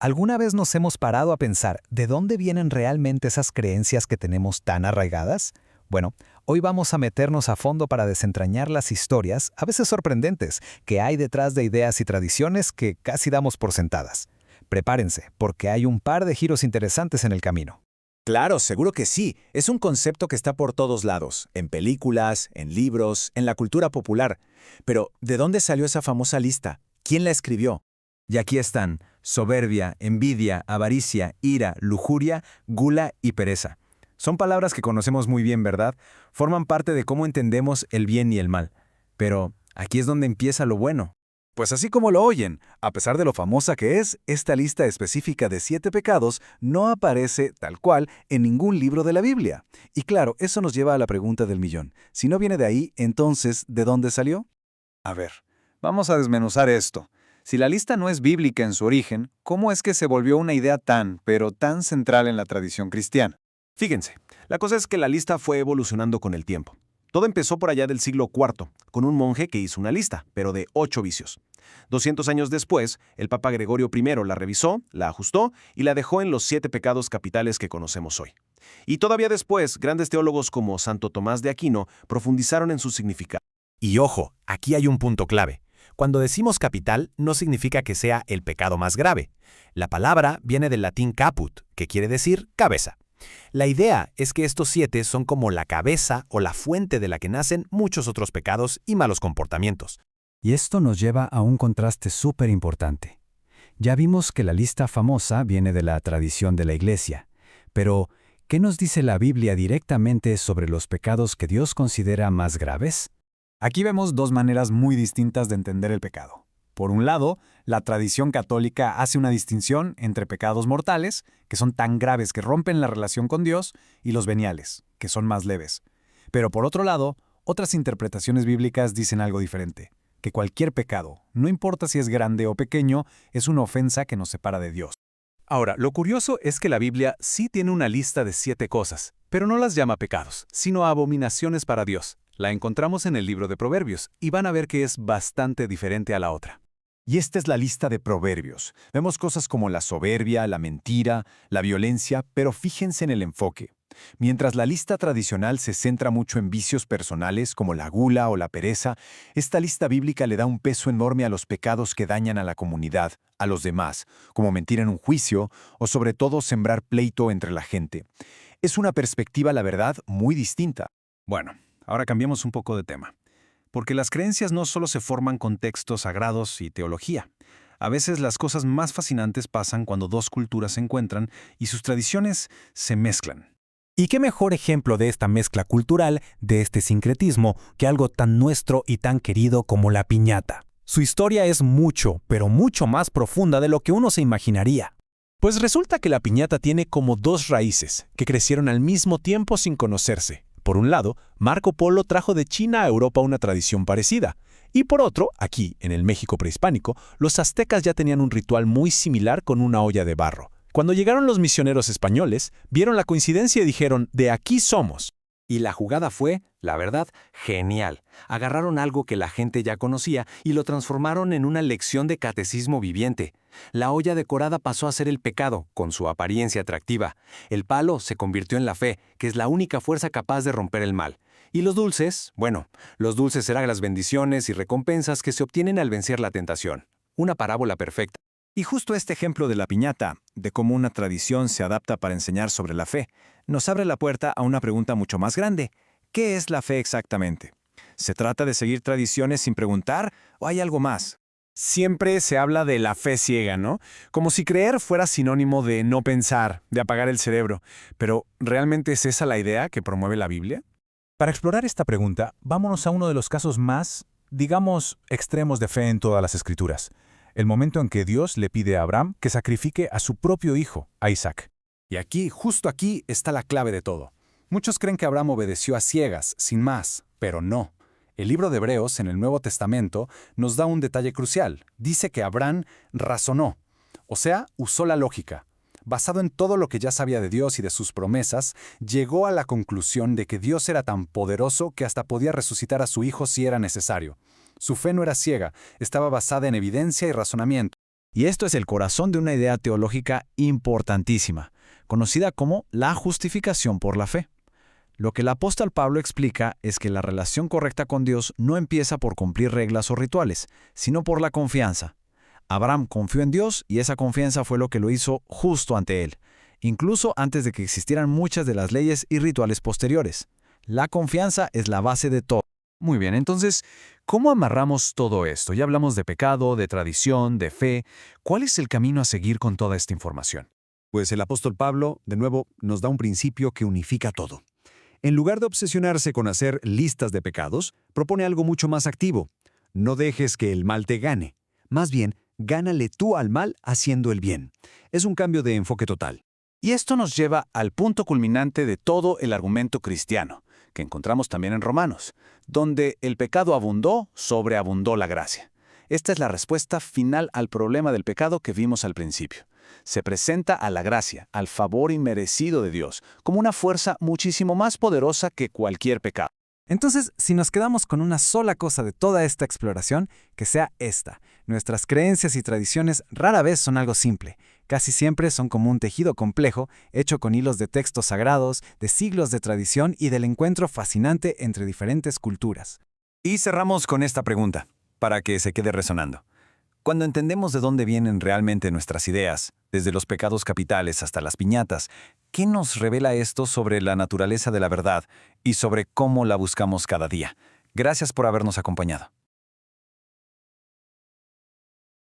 ¿Alguna vez nos hemos parado a pensar de dónde vienen realmente esas creencias que tenemos tan arraigadas? Bueno, hoy vamos a meternos a fondo para desentrañar las historias, a veces sorprendentes, que hay detrás de ideas y tradiciones que casi damos por sentadas. Prepárense, porque hay un par de giros interesantes en el camino. Claro, seguro que sí. Es un concepto que está por todos lados, en películas, en libros, en la cultura popular. Pero, ¿de dónde salió esa famosa lista? ¿Quién la escribió? Y aquí están: soberbia, envidia, avaricia, ira, lujuria, gula y pereza. Son palabras que conocemos muy bien, ¿verdad? Forman parte de cómo entendemos el bien y el mal. Pero aquí es donde empieza lo bueno. Pues así como lo oyen, a pesar de lo famosa que es, esta lista específica de 7 pecados no aparece, tal cual, en ningún libro de la Biblia. Y claro, eso nos lleva a la pregunta del millón. Si no viene de ahí, entonces, ¿de dónde salió? A ver, vamos a desmenuzar esto. Si la lista no es bíblica en su origen, ¿cómo es que se volvió una idea tan, pero tan central en la tradición cristiana? Fíjense, la cosa es que la lista fue evolucionando con el tiempo. Todo empezó por allá del siglo IV, con un monje que hizo una lista, pero de 8 vicios. 200 años después, el Papa Gregorio I la revisó, la ajustó y la dejó en los 7 pecados capitales que conocemos hoy. Y todavía después, grandes teólogos como Santo Tomás de Aquino profundizaron en su significado. Y ojo, aquí hay un punto clave. Cuando decimos capital, no significa que sea el pecado más grave. La palabra viene del latín caput, que quiere decir cabeza. La idea es que estos 7 son como la cabeza o la fuente de la que nacen muchos otros pecados y malos comportamientos. Y esto nos lleva a un contraste súper importante. Ya vimos que la lista famosa viene de la tradición de la Iglesia, pero ¿qué nos dice la Biblia directamente sobre los pecados que Dios considera más graves? Aquí vemos dos maneras muy distintas de entender el pecado. Por un lado, la tradición católica hace una distinción entre pecados mortales, que son tan graves que rompen la relación con Dios, y los veniales, que son más leves. Pero por otro lado, otras interpretaciones bíblicas dicen algo diferente, que cualquier pecado, no importa si es grande o pequeño, es una ofensa que nos separa de Dios. Ahora, lo curioso es que la Biblia sí tiene una lista de 7 cosas, pero no las llama pecados, sino abominaciones para Dios. La encontramos en el libro de Proverbios, y van a ver que es bastante diferente a la otra. Y esta es la lista de Proverbios. Vemos cosas como la soberbia, la mentira, la violencia, pero fíjense en el enfoque. Mientras la lista tradicional se centra mucho en vicios personales como la gula o la pereza, esta lista bíblica le da un peso enorme a los pecados que dañan a la comunidad, a los demás, como mentir en un juicio o sobre todo sembrar pleito entre la gente. Es una perspectiva, la verdad, muy distinta. Bueno, ahora cambiemos un poco de tema. Porque las creencias no solo se forman con textos sagrados y teología. A veces las cosas más fascinantes pasan cuando dos culturas se encuentran y sus tradiciones se mezclan. ¿Y qué mejor ejemplo de esta mezcla cultural, de este sincretismo, que algo tan nuestro y tan querido como la piñata? Su historia es mucho, pero mucho más profunda de lo que uno se imaginaría. Pues resulta que la piñata tiene como 2 raíces, que crecieron al mismo tiempo sin conocerse. Por un lado, Marco Polo trajo de China a Europa una tradición parecida. Y por otro, aquí, en el México prehispánico, los aztecas ya tenían un ritual muy similar con una olla de barro. Cuando llegaron los misioneros españoles, vieron la coincidencia y dijeron: «De aquí somos». Y la jugada fue, la verdad, genial. Agarraron algo que la gente ya conocía y lo transformaron en una lección de catecismo viviente. La olla decorada pasó a ser el pecado, con su apariencia atractiva. El palo se convirtió en la fe, que es la única fuerza capaz de romper el mal. Y los dulces, bueno, los dulces serán las bendiciones y recompensas que se obtienen al vencer la tentación. Una parábola perfecta. Y justo este ejemplo de la piñata, de cómo una tradición se adapta para enseñar sobre la fe, nos abre la puerta a una pregunta mucho más grande. ¿Qué es la fe exactamente? ¿Se trata de seguir tradiciones sin preguntar o hay algo más? Siempre se habla de la fe ciega, ¿no? Como si creer fuera sinónimo de no pensar, de apagar el cerebro. Pero, ¿realmente es esa la idea que promueve la Biblia? Para explorar esta pregunta, vámonos a uno de los casos más, digamos, extremos de fe en todas las Escrituras. El momento en que Dios le pide a Abraham que sacrifique a su propio hijo, a Isaac. Y aquí, justo aquí, está la clave de todo. Muchos creen que Abraham obedeció a ciegas, sin más, pero no. El libro de Hebreos, en el Nuevo Testamento, nos da un detalle crucial. Dice que Abraham razonó, o sea, usó la lógica. Basado en todo lo que ya sabía de Dios y de sus promesas, llegó a la conclusión de que Dios era tan poderoso que hasta podía resucitar a su hijo si era necesario. Su fe no era ciega, estaba basada en evidencia y razonamiento. Y esto es el corazón de una idea teológica importantísima, conocida como la justificación por la fe. Lo que el apóstol Pablo explica es que la relación correcta con Dios no empieza por cumplir reglas o rituales, sino por la confianza. Abraham confió en Dios y esa confianza fue lo que lo hizo justo ante él, incluso antes de que existieran muchas de las leyes y rituales posteriores. La confianza es la base de todo. Muy bien, entonces, ¿cómo amarramos todo esto? Ya hablamos de pecado, de tradición, de fe. ¿Cuál es el camino a seguir con toda esta información? Pues el apóstol Pablo, de nuevo, nos da un principio que unifica todo. En lugar de obsesionarse con hacer listas de pecados, propone algo mucho más activo. No dejes que el mal te gane. Más bien, gánale tú al mal haciendo el bien. Es un cambio de enfoque total. Y esto nos lleva al punto culminante de todo el argumento cristiano, que encontramos también en Romanos, donde el pecado abundó, sobreabundó la gracia. Esta es la respuesta final al problema del pecado que vimos al principio. Se presenta a la gracia, al favor inmerecido de Dios, como una fuerza muchísimo más poderosa que cualquier pecado. Entonces, si nos quedamos con una sola cosa de toda esta exploración, que sea esta. Nuestras creencias y tradiciones rara vez son algo simple. Casi siempre son como un tejido complejo, hecho con hilos de textos sagrados, de siglos de tradición y del encuentro fascinante entre diferentes culturas. Y cerramos con esta pregunta, para que se quede resonando. Cuando entendemos de dónde vienen realmente nuestras ideas, desde los pecados capitales hasta las piñatas, ¿qué nos revela esto sobre la naturaleza de la verdad y sobre cómo la buscamos cada día? Gracias por habernos acompañado.